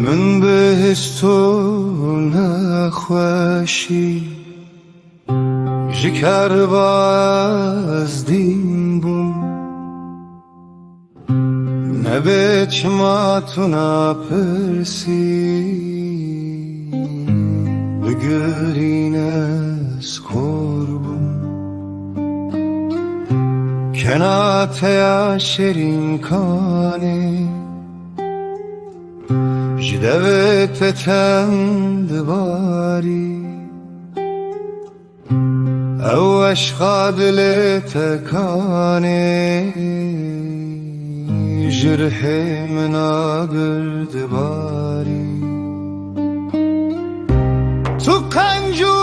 من بهش تو نخوشی جکر باز دین بوم نبیچ ما تو نپرسی بگرین از قربون کنات یا شیرین کانه جدوت تند باری او عشق دل تکانه جرح منا گرد باری تو قنجو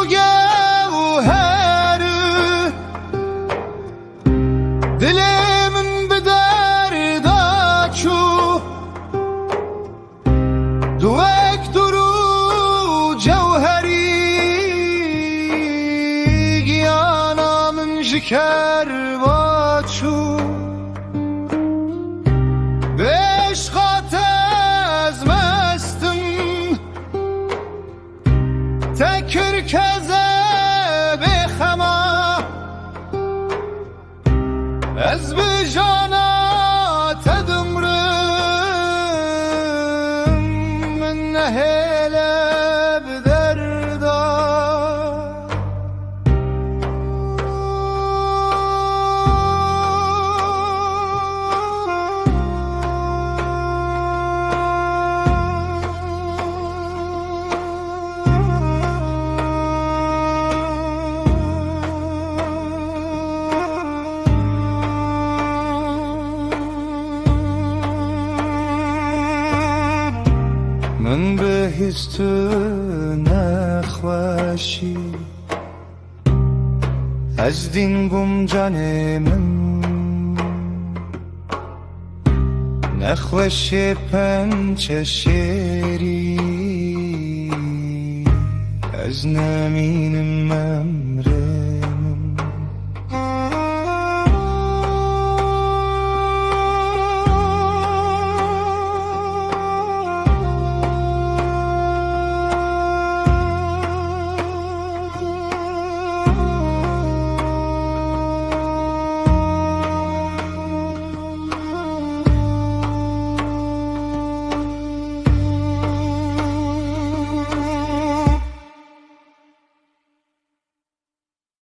گوهر دل من به درد آچو دوک درو جوهری گیانا من شکر باچو به عشقات از مستم تکر کزه بخما از به جانات دمرم من نهله بدردا من به هیچ تو نخوشی از دین بوم جان من نخوشی پنچه شیری از نمین ممره